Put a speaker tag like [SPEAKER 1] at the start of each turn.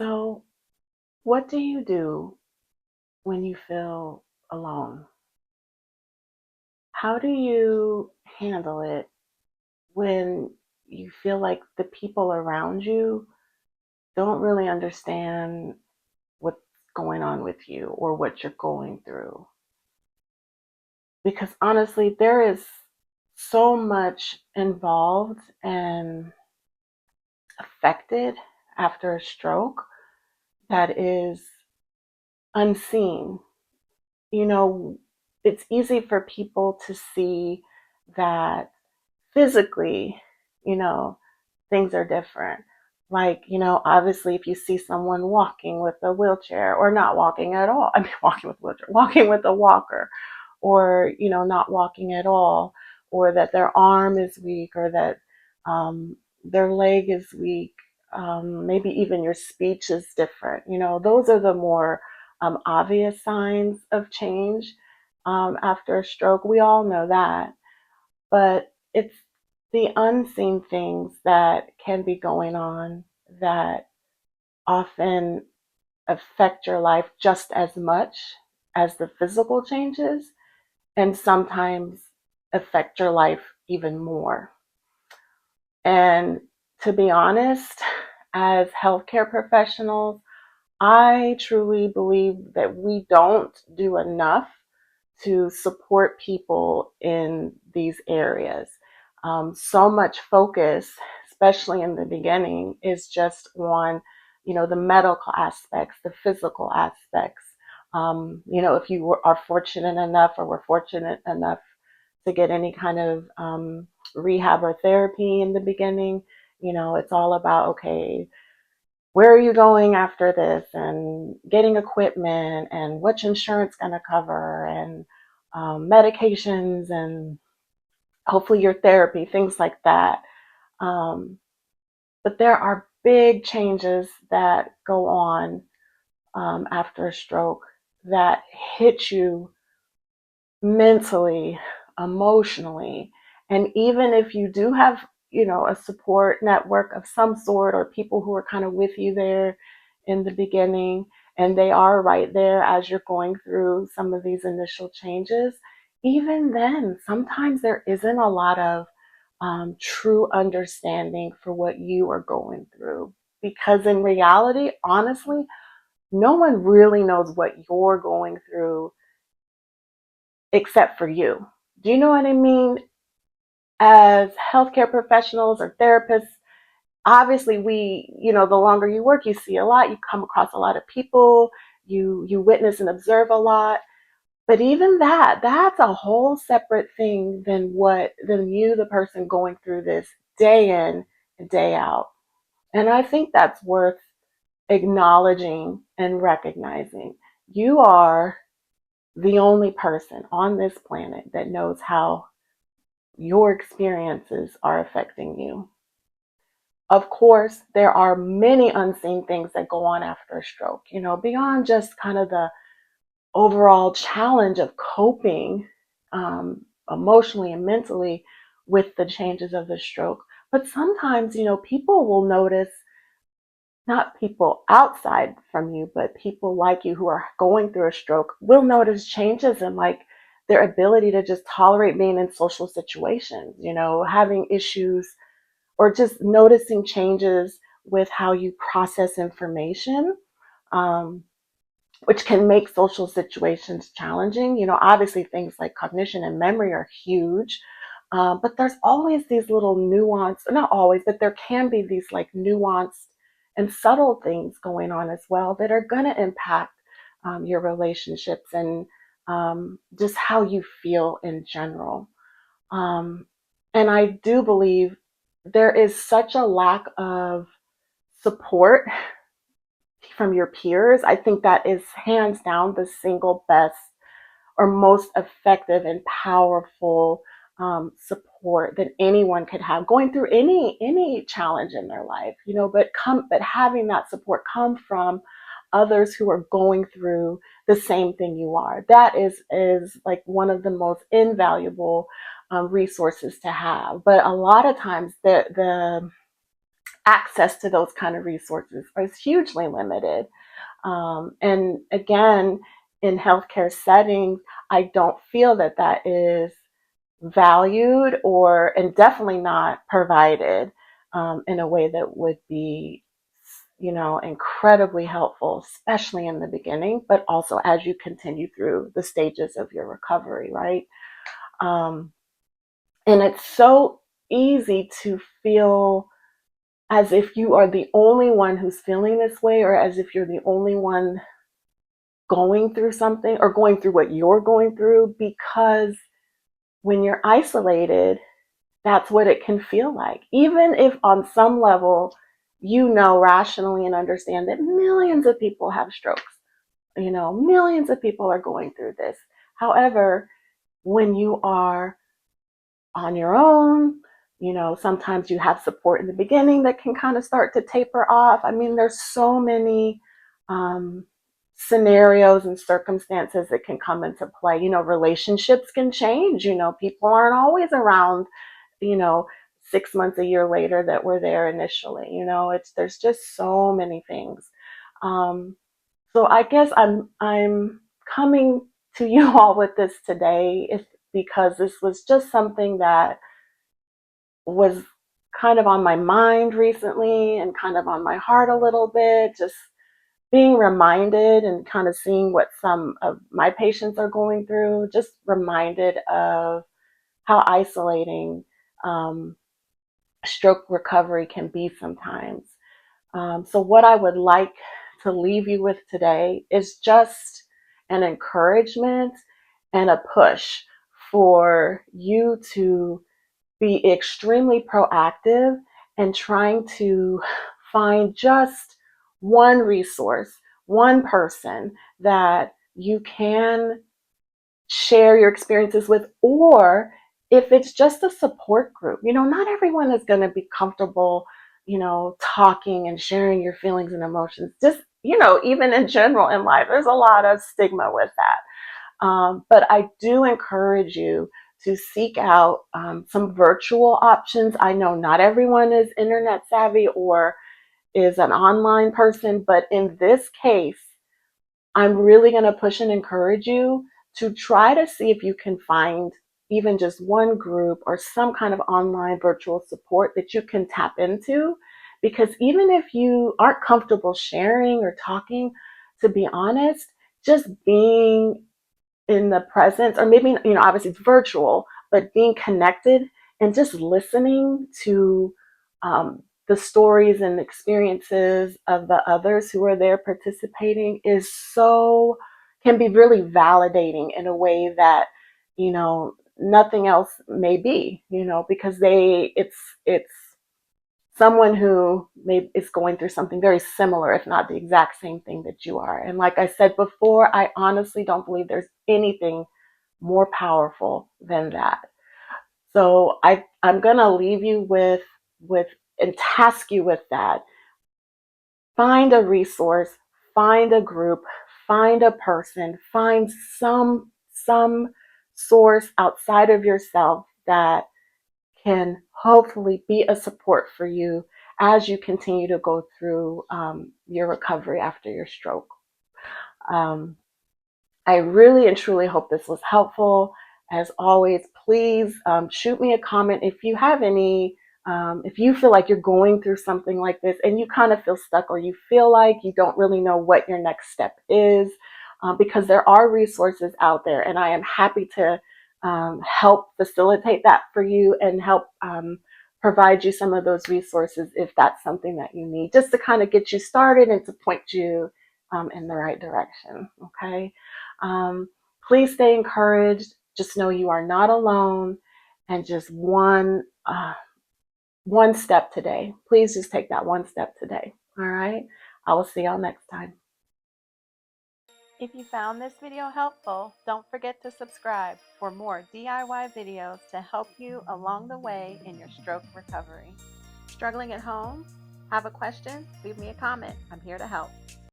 [SPEAKER 1] So, what do you do when you feel alone? How do you handle it when you feel like the people around you don't really understand what's going on with you or what you're going through? Because honestly, there is so much involved and affected after a stroke that is unseen. You know, it's easy for people to see that physically, you know, things are different. Like, obviously, if you see someone walking with a wheelchair or not walking at all, I mean, walking with a wheelchair, walking with a walker, or, not walking at all, or that their arm is weak, or that their leg is weak, maybe even your speech is different. Those are the more obvious signs of change after a stroke. We all know that. But it's the unseen things that can be going on that often affect your life just as much as the physical changes, and sometimes affect your life even more. And to be honest, as healthcare professionals, I truly believe that we don't do enough to support people in these areas. So much focus, especially in the beginning, is just on, the medical aspects, the physical aspects. If you are fortunate enough, or were fortunate enough to get any kind of rehab or therapy in the beginning, it's all about, okay, where are you going after this, and getting equipment, and what's insurance going to cover, and medications, and hopefully your therapy, things like that. Um, but there are big changes that go on after a stroke that hit you mentally, emotionally. And even if you do have, a support network of some sort, or people who are kind of with you there in the beginning, and they are right there as you're going through some of these initial changes, even then, sometimes there isn't a lot of true understanding for what you are going through. Because in reality, honestly, no one really knows what you're going through except for you. Do you know what I mean? As healthcare professionals or therapists, obviously the longer you work, you see a lot, you come across a lot of people, you witness and observe a lot. But even that's a whole separate thing than you, the person going through this day in and day out. And I think that's worth acknowledging and recognizing. You are the only person on this planet that knows how your experiences are affecting you. Of course, there are many unseen things that go on after a stroke, beyond just kind of the overall challenge of coping emotionally and mentally with the changes of the stroke. But sometimes, people will notice, not people outside from you, but people like you who are going through a stroke will notice changes in, like, their ability to just tolerate being in social situations, having issues, or just noticing changes with how you process information, um, which can make social situations challenging. Obviously things like cognition and memory are huge, but there's always these little nuanced, not always, but there can be these like nuanced and subtle things going on as well that are going to impact your relationships, and just how you feel in general. Um, and I do believe there is such a lack of support from your peers. I think that is hands down the single best or most effective and powerful support that anyone could have going through any challenge in their life. But having that support come from others who are going through the same thing you are. That is like one of the most invaluable resources to have. But a lot of times the access to those kind of resources is hugely limited. And again, in healthcare settings, I don't feel that that is valued or, and definitely not provided in a way that would be, incredibly helpful, especially in the beginning, but also as you continue through the stages of your recovery, right? Um, and it's so easy to feel as if you are the only one who's feeling this way, or as if you're the only one going through something or going through what you're going through, because when you're isolated, that's what it can feel like. Even if on some level, rationally and understand that millions of people have strokes, millions of people are going through this. However, when you are on your own, sometimes you have support in the beginning that can kind of start to taper off. I mean, there's so many um, scenarios and circumstances that can come into play. Relationships can change. People aren't always around, you know, 6 months, a year later that were there initially. There's just so many things. So I guess I'm coming to you all with this today because this was just something that was kind of on my mind recently and kind of on my heart a little bit, just being reminded and kind of seeing what some of my patients are going through, just reminded of how isolating um, stroke recovery can be sometimes. So what I would like to leave you with today is just an encouragement and a push for you to be extremely proactive and trying to find just one resource, one person that you can share your experiences with, or if it's just a support group. Not everyone is going to be comfortable, talking and sharing your feelings and emotions. Just, even in general in life, there's a lot of stigma with that. But I do encourage you to seek out some virtual options. I know not everyone is internet savvy or is an online person, but in this case, I'm really going to push and encourage you to try to see if you can find even just one group or some kind of online virtual support that you can tap into. Because even if you aren't comfortable sharing or talking, to be honest, just being in the presence, or maybe, obviously it's virtual, but being connected and just listening to the stories and experiences of the others who are there participating can be really validating in a way that, nothing else may be, because it's someone who is going through something very similar, if not the exact same thing that you are. And like I said before, I honestly don't believe there's anything more powerful than that. So I'm gonna leave you with and task you with that. Find a resource, find a group, find a person, find some source outside of yourself that can hopefully be a support for you as you continue to go through your recovery after your stroke. Um, I really and truly hope this was helpful. As always, please shoot me a comment if you have if you feel like you're going through something like this and you kind of feel stuck, or you feel like you don't really know what your next step is, because there are resources out there, and I am happy to help facilitate that for you and help provide you some of those resources if that's something that you need, just to kind of get you started and to point you in the right direction. Okay. Um, please stay encouraged. Just know you are not alone, and just one step today. Please just take that one step today. All right. I will see y'all next time. If you found this video helpful, don't forget to subscribe for more DIY videos to help you along the way in your stroke recovery. Struggling at home? Have a question? Leave me a comment. I'm here to help.